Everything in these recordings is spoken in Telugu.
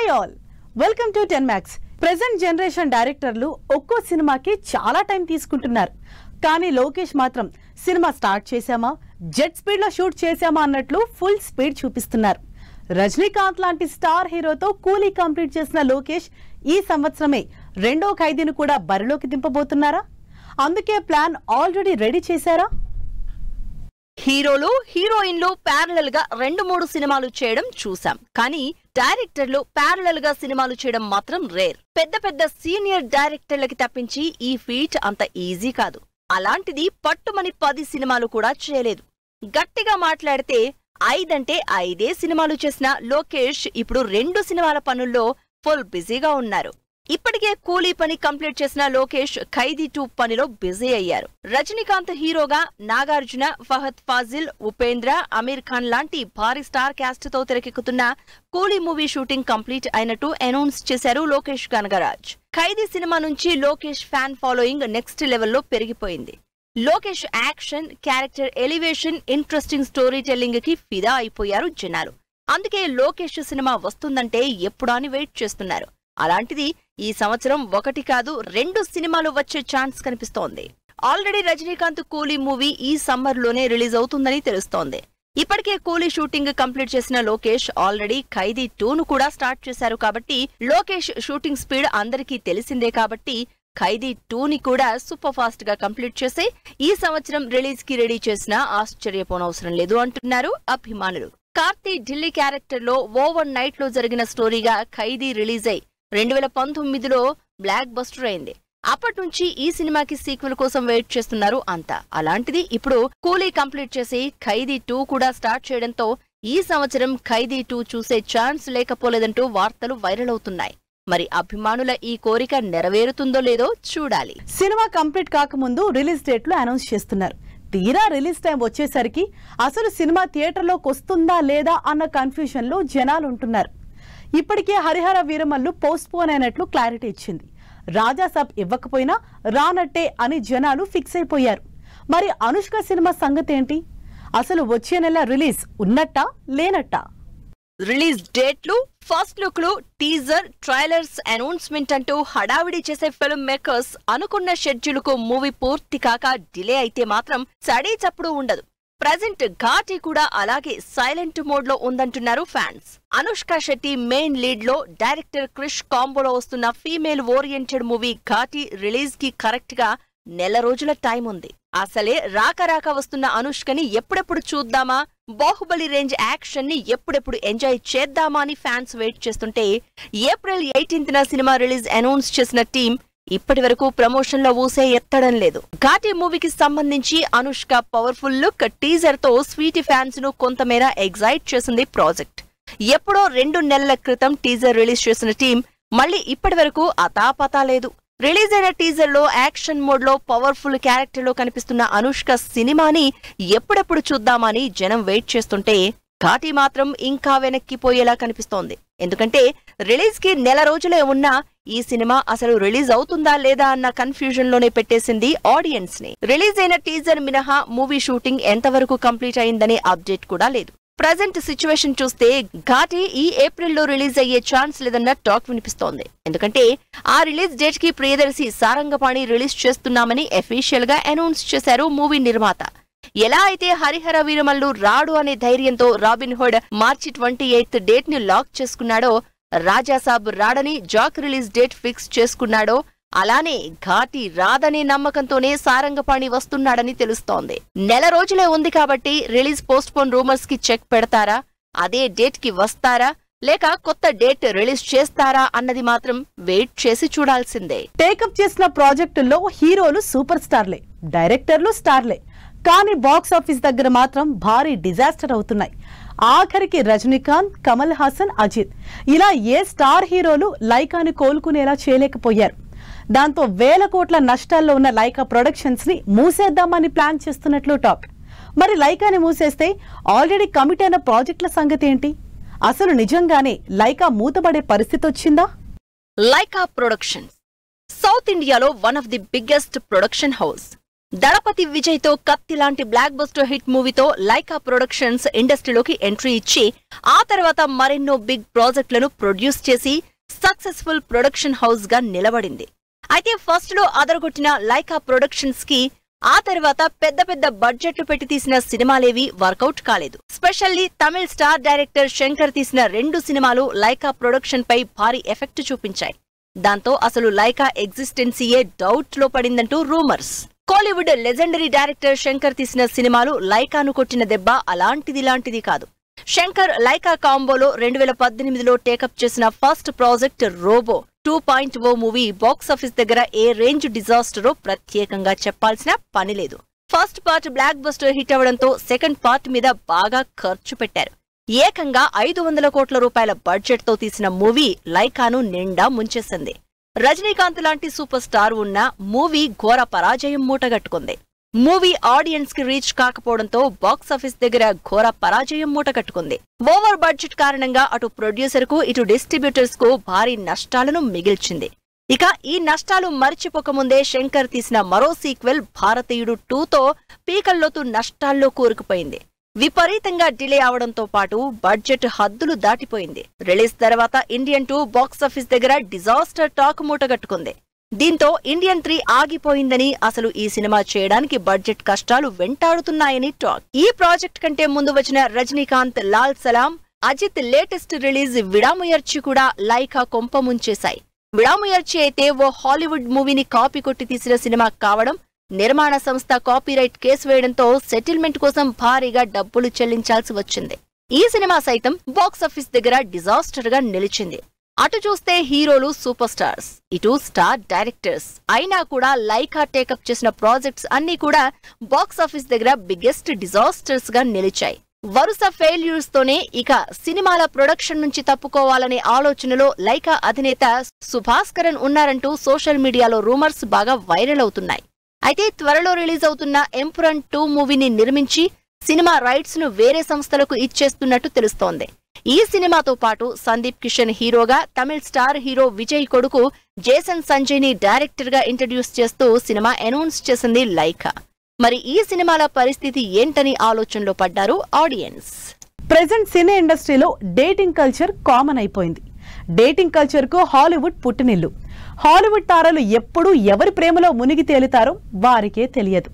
Hi all, welcome to 10 Max. Present generation డైరెక్టర్లు ఒక్కో సినిమాకి చాలా టైం తీసుకుంటున్నారు. కానీ లోకేష్ మాత్రం సినిమా స్టార్ట్ చేశామా, జెట్ స్పీడ్ లో షూట్ చేశామా అన్నట్లు ఫుల్ స్పీడ్ చూపిస్తున్నారు. రజనీకాంత్ లాంటి స్టార్ హీరోతో కూలీ కంప్లీట్ చేసిన లోకేష్ ఈ సంవత్సరమే రెండో ఖైదీని కూడా బరిలోకి దింపబోతున్నారా? అందుకే ప్లాన్ ఆల్రెడీ రెడీ చేశారా? హీరోలు హీరోయిన్లు ప్యారలల్ గా 2-3 సినిమాలు చేయడం చూసాం. కానీ డైరెక్టర్లు ప్యారలల్ గా సినిమాలు చేయడం మాత్రం రేర్. పెద్ద పెద్ద సీనియర్ డైరెక్టర్లకి తప్పించి ఈ ఫీట్ అంత ఈజీ కాదు. అలాంటిది పట్టుమని 10 సినిమాలు కూడా చేయలేదు. గట్టిగా మాట్లాడితే 5 అంటే 5 సినిమాలు చేసిన లోకేష్ ఇప్పుడు 2 సినిమాల పనుల్లో ఫుల్ బిజీగా ఉన్నారు. ఇప్పటికే కూలీ పని కంప్లీట్ చేసిన లోకేష్ ఖైదీ 2 పనిలో బిజీ అయ్యారు. రజనీకాంత్ హీరోగా నాగార్జున, ఫహద్ ఫాజిల్, ఉపేంద్ర, అమీర్ ఖాన్ లాంటి భారీ స్టార్ క్యాస్ట్ తో తెరకెక్కుతున్న కూలీ మూవీ షూటింగ్ కంప్లీట్ అయినట్టు అనౌన్స్ చేశారు లోకేష్ కనగరాజ్. ఖైదీ సినిమా నుంచి లోకేష్ ఫ్యాన్ ఫాలోయింగ్ నెక్స్ట్ లెవెల్లో పెరిగిపోయింది. Lokesh action, character elevation, interesting story telling కి ఫిదా అయిపోయారు జనాలు. అందుకే లోకేష్ సినిమా వస్తుందంటే ఎప్పుడా అని వెయిట్ చేస్తున్నారు. అలాంటిది ఈ సంవత్సరం 1 కాదు 2 సినిమాలు వచ్చే ఛాన్స్ కనిపిస్తోంది. ఆల్రెడీ రజనీకాంత్ కూలీ మూవీ ఈ సమ్మర్ లోనే రిలీజ్ అవుతుందని తెలుస్తోంది. ఇప్పటికే కూలీ షూటింగ్ కంప్లీట్ చేసిన లోకేష్ ఆల్రెడీ ఖైదీ 2ను కూడా స్టార్ట్ చేశారు. కాబట్టి లోకేష్ షూటింగ్ స్పీడ్ అందరికీ తెలిసిందే. కాబట్టి ఖైదీ 2ని కూడా సూపర్ ఫాస్ట్ గా కంప్లీట్ చేసి ఈ సంవత్సరం రిలీజ్ కి రెడీ చేసినా ఆశ్చర్యపోనవసరం లేదు అంటున్నారు అభిమానులు. కార్తీ ఢిల్లీ క్యారెక్టర్ లో ఓవర్ నైట్ లో జరిగిన స్టోరీగా ఖైదీ రిలీజ్ అయి 2019లో బ్లాక్ బస్టర్ అయింది. అప్పటి నుంచి ఈ సినిమాకి సీక్వెల్ కోసం వెయిట్ చేస్తున్నారు అంతా. అలాంటిది ఇప్పుడు కూలీ కంప్లీట్ చేసి ఖైదీ 2 కూడా స్టార్ట్ చేయడంతో ఈ సంవత్సరం ఖైదీ 2 చూసే ఛాన్స్ లేకపోలేదంటూ వార్తలు వైరల్ అవుతున్నాయి. మరి అభిమానుల ఈ కోరిక నెరవేరుతుందో లేదో చూడాలి. సినిమా కంప్లీట్ కాకముందు రిలీజ్ డేట్లు అనౌన్స్ చేస్తున్నారు. తీరా రిలీజ్ టైం వచ్చేసరికి అసలు సినిమా థియేటర్లోకి వస్తుందా లేదా అన్న కన్ఫ్యూజన్ లో జనాలు ఉంటున్నారు. ఇప్పటికే హరిహర వీరమల్లు పోస్ట్ పోన్ అయినట్లు క్లారిటీ ఇచ్చింది. రాజాసాబ్ ఇవ్వకపోయినా రానట్టే అని జనాలు ఫిక్స్ అయిపోయారు. మరి అనుష్క సినిమా సంగతి ఏంటి? అసలు వచ్చే నెల రిలీజ్ ఉన్నట్టా లేనట్టా? రిలీజ్ డేట్లు, ఫస్ట్ లుక్లు, టీజర్, ట్రైలర్స్, అనౌన్స్మెంట్ అంటూ హడావిడి చేసే ఫిల్మ్ మేకర్స్ అనుకున్న షెడ్యూల్ కు మూవీ పూర్తి కాక డిలే అయితే మాత్రం సడీ చప్పుడు ఉండదు. ప్రెజెంట్ ఘాటి కూడా అలాగే సైలెంట్ మోడ్ లో ఉందంటున్నారు fans. Anushka Shetty main lead లో డైరెక్టర్ క్రిష్ కాంబోలో వస్తున్న female oriented movie Ghaati release కి కరెక్ట్ గా నెల రోజుల టైం ఉంది. అసలే రాక వస్తున్న అనుష్కని ఎప్పుడెప్పుడు చూద్దామా, బాహుబలి రేంజ్ యాక్షన్ ని ఎప్పుడెప్పుడు ఎంజాయ్ చేద్దామా అని ఫ్యాన్స్ వెయిట్ చేస్తుంటే ఏప్రిల్ 18న సినిమా రిలీజ్ అనౌన్స్ చేసిన టీం ఇప్పటి వరకు ప్రమోషన్ లో ఊసే ఎత్తడం లేదు. ఘాటి మూవీకి సంబంధించి అనుష్క పవర్ఫుల్ లుక్ టీజర్ తో స్వీటీ ఫ్యాన్స్ ను కొంతమేర ఎగ్జైట్ చేసింది ప్రాజెక్ట్. ఎప్పుడో 2 నెలల క్రితం టీజర్ రిలీజ్ చేసిన టీం మళ్ళీ ఇప్పటి వరకు అతాపతా లేదు. రిలీజ్ అయిన టీజర్ లో యాక్షన్ మోడ్ లో పవర్ఫుల్ క్యారెక్టర్ లో కనిపిస్తున్న అనుష్క సినిమాని ఎప్పుడెప్పుడు చూద్దామని జనం వెయిట్ చేస్తుంటే ఘాటి మాత్రం ఇంకా వెనక్కిపోయేలా కనిపిస్తోంది. ఎందుకంటే రిలీజ్ కి నెల రోజులే ఉన్నా ఈ సినిమా అసలు రిలీజ్ అవుతుందా లేదా అన్న కన్ఫ్యూజన్ లోనే పెట్టేసింది ఆడియన్స్ ని. రిలీజ్ అయిన టీజర్ మినహా మూవీ షూటింగ్ ఎంతవరకు కంప్లీట్ అయిందనే అప్డేట్ కూడా లేదు. ప్రెజెంట్ సిచ్యువేషన్ చూస్తే ఘాటి ఈ ఏప్రిల్లో రిలీజ్ అయ్యే ఛాన్స్ లేదన్న టాక్ వినిపిస్తోంది. ఎందుకంటే ఆ రిలీజ్ డేట్ కి ప్రియదర్శి సారంగపాణి రిలీజ్ చేస్తున్నామని అఫీషియల్ గా అనౌన్స్ చేశారు మూవీ నిర్మాత. ఎలా అయితే హరిహర వీరమల్లు రాడు అనే ధైర్యంతో రాబిన్హుడ్ మార్చి 28 డేట్ ని లాక్ చేసుకున్నాడో, రాజాసాబ్ రాడని జాక్ రిలీజ్ డేట్ ఫిక్స్ చేసుకున్నాడో, అలానే ఘాటి రాదనే నమ్మకంతోనే సారంగపాణి వస్తున్నాడని తెలుస్తోంది. నెల రోజులే ఉంది కాబట్టి రిలీజ్ పోస్ట్ పోన్ రూమర్స్ కి చెక్ పెడతారా, అదే డేట్ కి వస్తారా, లేక కొత్త డేట్ రిలీజ్ చేస్తారా అన్నది మాత్రం వెయిట్ చేసి చూడాల్సిందే. టేకప్ చేసిన ప్రాజెక్టుల్లో హీరోలు సూపర్ స్టార్లే, డైరెక్టర్లు స్టార్లే. కానీ బాక్స్ ఆఫీస్ దగ్గర మాత్రం భారీ డిజాస్టర్ అవుతున్నాయి. ఆఖరికి రజనీకాంత్, కమల్ హాసన్, అజిత్ ఇలా ఏ స్టార్ హీరోలు లైకాని కోలుకునేలా చేయలేకపోయారు. దాంతో వేల కోట్ల నష్టాల్లో ఉన్న లైకా ప్రొడక్షన్స్ ని మూసేద్దామని ప్లాన్ చేస్తున్నట్లు టాక్. మరి లైకాని మూసేస్తే ఆల్రెడీ కమిట్ అయిన ప్రాజెక్టుల సంగతి ఏంటి? అసలు నిజంగానే లైకా మూతపడే పరిస్థితి వచ్చిందా? లైకా ప్రొడక్షన్స్ సౌత్ ఇండియాలో one of the biggest production house. Dalapathi Vijay తో కత్తి లాంటి బ్లాక్ బస్టర్ హిట్ మూవీతో లైకా ప్రొడక్షన్స్ ఇండస్ట్రీలోకి ఎంట్రీ ఇచ్చి ఆ తర్వాత మరెన్నో బిగ్ ప్రాజెక్టులను ప్రొడ్యూస్ చేసి సక్సెస్ఫుల్ ప్రొడక్షన్ హౌస్ గా నిలబడింది. అయితే ఫస్ట్ లో అదరగొట్టిన లైకా ప్రొడక్షన్స్ కి ఆ తర్వాత పెద్ద పెద్ద బడ్జెట్లు పెట్టి తీసిన సినిమాలేవి వర్కౌట్ కాలేదు. Specially Tamil star director Shankar తీసిన 2 సినిమాలు లైకా ప్రొడక్షన్ పై భారీ ఎఫెక్ట్ చూపించాయి. దాంతో అసలు లైకా ఎగ్జిస్టెన్సీయే డౌట్ లో పడిందంటూ rumours. Kollywood legendary director Shankar తీసిన సినిమాలు లైకాను కొట్టిన దెబ్బ అలాంటిది కాదు. శంకర్ లైకా కాంబోలో 2018లో టేకప్ చేసిన first project Robo 2.0 movie box office దగ్గర ఏ రేంజ్ డిజాస్టరో ప్రత్యేకంగా చెప్పాల్సిన పనిలేదు. First part blockbuster hit అవడంతో సెకండ్ పార్ట్ మీద బాగా ఖర్చు పెట్టారు. ఏకంగా 500 కోట్ల రూపాయల బడ్జెట్ తో తీసిన మూవీ లైకాను నిండా ముంచేసింది. రజనీకాంత్ లాంటి సూపర్ స్టార్ ఉన్న మూవీ ఘోర పరాజయం మూటగట్టుకుంది. మూవీ ఆడియన్స్ కి రీచ్ కాకపోవడంతో బాక్సాఫీస్ దగ్గర ఘోర పరాజయం మూటగట్టుకుంది. ఓవర్ బడ్జెట్ కారణంగా అటు ప్రొడ్యూసర్ కు ఇటు డిస్ట్రిబ్యూటర్స్ కు భారీ నష్టాలను మిగిల్చింది. ఇక ఈ నష్టాలు మరిచిపోకముందే శంకర్ తీసిన మరో సీక్వెల్ భారతీయుడు 2తో పీకల్లోతు నష్టాల్లో కూరుకుపోయింది. విపరీతంగా డిలే అవడంతో పాటు బడ్జెట్ హద్దులు దాటిపోయింది. రిలీజ్ తర్వాత ఇండియన్ 2 బాక్సాఫీస్ దగ్గర డిజాస్టర్ టాక్ మూటగట్టుకుంది. దీంతో ఇండియన్ 3 ఆగిపోయిందని, అసలు ఈ సినిమా చేయడానికి బడ్జెట్ కష్టాలు వెంటాడుతున్నాయని టాక్. ఈ ప్రాజెక్ట్ కంటే ముందు వచ్చిన రజనీకాంత్ లాల్ సలాం, అజిత్ లేటెస్ట్ రిలీజ్ విడాముయర్చి కూడా లైకా కొంప ముంచేశాయి. విడాముయర్చి అయితే ఓ హాలీవుడ్ మూవీని కాపీ కొట్టి తీసిన సినిమా కావడం, నిర్మాణ సంస్థ కాపీరైట్ కేసు వేయడంతో సెటిల్మెంట్ కోసం భారీగా డబ్బులు చెల్లించాల్సి వచ్చింది. ఈ సినిమా సైతం బాక్సాఫీస్ దగ్గర డిజాస్టర్ గా నిలిచింది. అటు చూస్తే హీరోలు సూపర్ స్టార్స్, ఇటు స్టార్ డైరెక్టర్స్ అయినా కూడా లైకా టేకప్ చేసిన ప్రాజెక్ట్స్ అన్ని కూడా బాక్సాఫీస్ దగ్గర బిగ్గెస్ట్ డిజాస్టర్స్ గా నిలిచాయి. వరుస ఫెయిల్యూర్స్ తోనే ఇక సినిమాల ప్రొడక్షన్ నుంచి తప్పుకోవాలనే ఆలోచనలో లైకా అధినేత సుభాస్కరన్ ఉన్నారంటూ సోషల్ మీడియాలో రూమర్స్ బాగా వైరల్ అవుతున్నాయి. అయితే త్వరలో రిలీజ్ అవుతున్న ఎంపురన్ 2 మూవీని నిర్మించి సినిమా రైట్స్ ను వేరే సంస్థలకు ఇచ్చేస్తున్నట్టు తెలుస్తోంది. ఈ సినిమాతో పాటు సందీప్ కిషన్ హీరోగా, తమిళ్ స్టార్ హీరో విజయ్ కొడుకు జేసన్ సంజయ్ ని డైరెక్టర్ గా ఇంట్రడ్యూస్ చేస్తూ సినిమా అనౌన్స్ చేసింది లైకా. మరి ఈ సినిమాల పరిస్థితి ఏంటని ఆలోచనలో పడ్డారు ఆడియన్స్. ప్రెజెంట్ సినీ ఇండస్ట్రీలో డేటింగ్ కల్చర్ కామన్ అయిపోయింది. డేటింగ్ కల్చర్ కు హాలీవుడ్ పుట్టినిల్లు. హాలీవుడ్ తారలు ఎప్పుడు ఎవరి ప్రేమలో మునిగి తేలుతారో వారికే తెలియదు.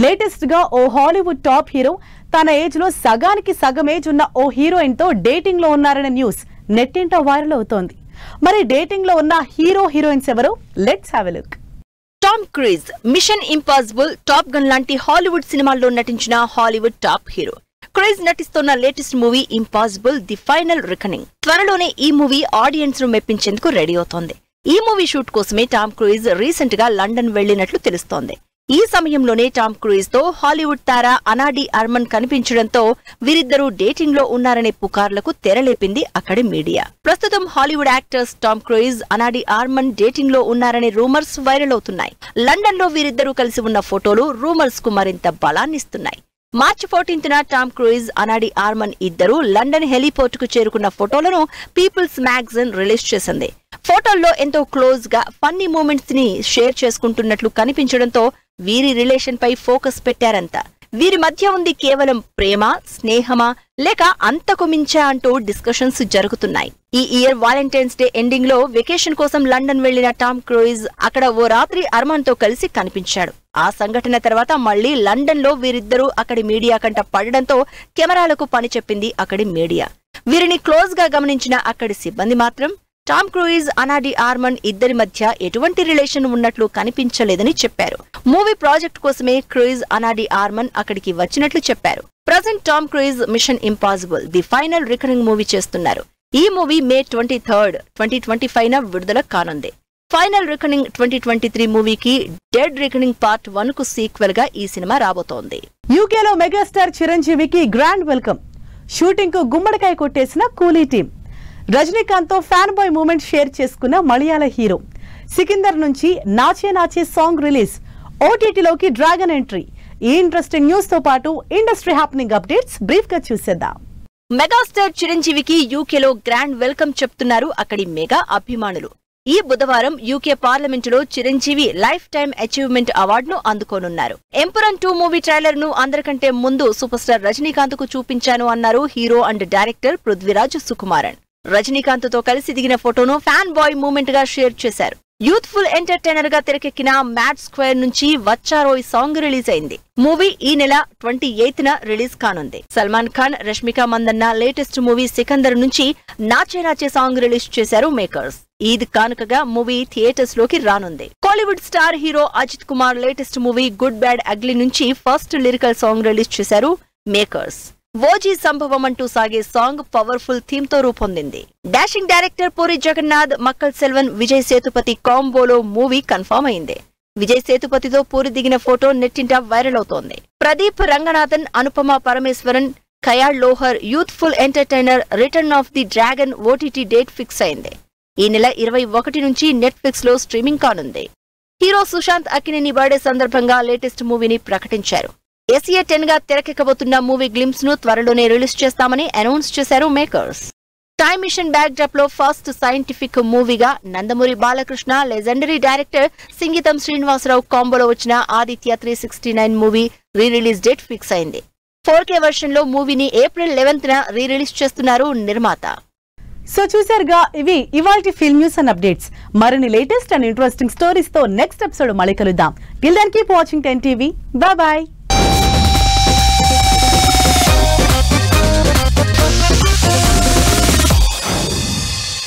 లేటెస్ట్ గా ఓ హాలీవుడ్ టాప్ హీరో తన ఏజ్ లో సగానికి సగం ఏజ్ ఉన్న ఓ హీరోయిన్ తో డేటింగ్ లో ఉన్నారనే న్యూస్ నెట్టింట వైరల్ అవుతోంది. మరి డేటింగ్ లో ఉన్న హీరోయిన్స్ ఎవరో let's have a look. Tom Cruise mission impossible, top gun లాంటి హాలీవుడ్ సినిమాల్లో నటించిన హాలీవుడ్ టాప్ హీరో. క్రూజ్ నటిస్తున్న latest movie impossible the final reckoning. త్వరలోనే ఈ మూవీ ఆడియన్స్ ను మెప్పించేందుకు రెడీ అవుతోంది. ఈ మూవీ షూట్ కోసమే టామ్ క్రూజ్ రీసెంట్ గా లండన్ వెళ్లినట్లు తెలుస్తోంది. ఈ సమయంలోనే టామ్ క్రూజ్ తో హాలీవుడ్ తార అనా డి ఆర్మన్ కనిపించడంతో వీరిద్దరూ డేటింగ్ లో ఉన్నారనే పుకార్లకు తెరలేపింది అక్కడి మీడియా. ప్రస్తుతం Hollywood actors Tom Cruise, Ana de ఆర్మన్ dating లో ఉన్నారనే రూమర్స్ వైరల్ అవుతున్నాయి. లండన్ లో వీరిద్దరూ కలిసి ఉన్న ఫోటోలు రూమర్స్ కు మరింత బలాన్నిస్తున్నాయి. మార్చి 14న టామ్ క్రూజ్, అనా డి ఆర్మన్ ఇద్దరూ లండన్ హెలిపోర్ట్ కు చేరుకున్న ఫోటోలను పీపుల్స్ మ్యాగజైన్ రిలీజ్ చేసింది. ఫోటోల్లో ఎంతో క్లోజ్ గా ఫన్నీ మూమెంట్స్ ని షేర్ చేసుకుంటున్నట్లు కనిపించడంతో వీరి రిలేషన్ పై ఫోకస్ పెట్టారంతా. వీరి మధ్య ఉంది కేవలం ప్రేమ, స్నేహమా లేక అంతకు మించా అంటూ డిస్కషన్స్ జరుగుతున్నాయి. ఈ ఇయర్ వాలంటైన్స్ డే ఎండింగ్ లో వెకేషన్ కోసం లండన్ వెళ్లిన టామ్ క్రూజ్ అక్కడ ఓ రాత్రి అర్మాన్ తో కలిసి కనిపించాడు. ఆ సంఘటన తర్వాత మళ్లీ లండన్ లో వీరిద్దరూ అక్కడి మీడియా కంట పడడంతో కెమెరాలకు పని చెప్పింది అక్కడి మీడియా. వీరిని క్లోజ్ గా గమనించిన అక్కడి సిబ్బంది మాత్రం Tom Cruise, Ana de Armas ఇద్దరి మధ్య ఎటువంటి రిలేషన్ ఉన్నట్లు కనిపించలేదని చెప్పారు. మూవీ ప్రాజెక్ట్ కోసమే క్రూజ్, అనా డి ఆర్మన్ అక్కడికి వచ్చినట్లు చెప్పారు. Present Tom Cruise mission impossible the final reckoning movie చేస్తున్నారు. ఈ మూవీ May 23, 2025 విడుదల కానుంది. ఫైనల్ రికనింగ్ 2023 మూవీకి డెడ్ రికనింగ్ పార్ట్ 1 కు సీక్వెల్ గా ఈ సినిమా రాబోతోంది. యూకేలో మెగాస్టార్ చిరంజీవికి గ్రాండ్ వెల్కమ్. షూటింగ్ కు గుమ్మడికాయ కొట్టేసిన కూలీ టీం. రజనీకాంత్ తో ఫ్యాన్ బాయ్ మూమెంట్ షేర్ చేసుకున్న మలయాళ హీరో. సికిందర్ నుంచి నాచే నాచే సాంగ్ రిలీజ్. ఓటీటీలోకి డ్రాగన్ ఎంట్రీ. ఈ ఇంట్రెస్టింగ్ న్యూస్ తో పాటు ఇండస్ట్రీ హ్యాపెనింగ్ అప్డేట్స్ బ్రీఫ్ గా చూసేద్దాం. మెగాస్టార్ చిరంజీవికి యూకేలో గ్రాండ్ వెల్కమ్ చెప్తున్నారు అక్కడి మెగా అభిమానులు. ఈ బుధవారం యూకే పార్లమెంటులో చిరంజీవి లైఫ్ టైమ్ అచీవ్మెంట్ అవార్డును అందుకోనున్నారు. ఎంపురన్ 2 మూవీ ట్రైలర్ ను అందరికంటే ముందు సూపర్ స్టార్ రజనీకాంత్ కు చూపించాను అన్నారు hero and director Prithviraj Sukumaran. Rajinikanth తో కలిసి దిగిన ఫోటోను ఫ్యాన్ బాయ్ మూమెంట్ గా షేర్ చేశారు. యూత్ఫుల్ ఎంటర్టైనర్ గా తెరకెక్కిన మ్యాడ్ స్క్వేర్ నుంచి వచ్చారోయ్ సాంగ్ రిలీజ్ అయింది. మూవీ ఈ నెల 28న రిలీజ్ కానుంది. సల్మాన్ ఖాన్, రష్మిక మందన్న లేటెస్ట్ మూవీ సికందర్ నుంచి నాచే నాచే సాంగ్ రిలీజ్ చేశారు మేకర్స్. ఈద్ కానుకగా మూవీ థియేటర్స్ లోకి రానుంది. Kollywood star hero Ajith Kumar latest movie good bad ugly నుంచి ఫస్ట్ లిరికల్ సాంగ్ రిలీజ్ చేశారు మేకర్స్. ఓజీ సంభవం అంటూ సాగే సాంగ్ పవర్ఫుల్ థీమ్ తో రూపొందింది. డాషింగ్ డైరెక్టర్ పూరి జగన్నాథ్, మక్కల్ సెల్వన్, విజయ్ సేతుపతి కాంబోలో మూవీ కన్ఫర్మ్ అయింది. విజయ్ సేతుపతితో పూరి దిగిన ఫోటో నెట్టింట వైరల్ అవుతోంది. Pradeep Ranganathan, Anupama Parameswaran, Kayadu Lohar youthful entertainer return of the dragon OTT date fix అయింది. ఈ నెల 21 నుంచి నెట్ఫ్లిక్స్ లో స్ట్రీమింగ్ కానుంది. హీరో సుశాంత్ అక్కినేని బర్త్డే సందర్భంగా లేటెస్ట్ మూవీని ప్రకటించారు. ఏసీఏ 10 గా తెరకెక్కబోతున్న మూవీ గ్లింప్స్ ను త్వరలోనే రిలీజ్ చేస్తామని అనౌన్స్ చేశారు makers. Time machine backdrop లో ఫస్ట్ సైంటిఫిక్ మూవీగా నందమూరి బాలకృష్ణ, లెజెండరీ డైరెక్టర్ సింగీతం శ్రీనివాసరావు కాంబోలో వచ్చిన Aditya 369 movie re release date fix అయింది. 4K వెర్షన్ లో మూవీని ఏప్రిల్ 11న రీ రిలీజ్ చేస్తున్నారు నిర్మాత. సో చూసారుగా, ఇవి ఇవాల్టి ఫిల్మ్ న్యూస్ అండ్ అప్డేట్స్. మరిన్ని లేటెస్ట్ అండ్ ఇంట్రెస్టింగ్ స్టోరీస్ తో నెక్స్ట్ ఎపిసోడ్ మళ్ళీ కలుద్దాం. Till then keep watching 10 TV. Bye bye.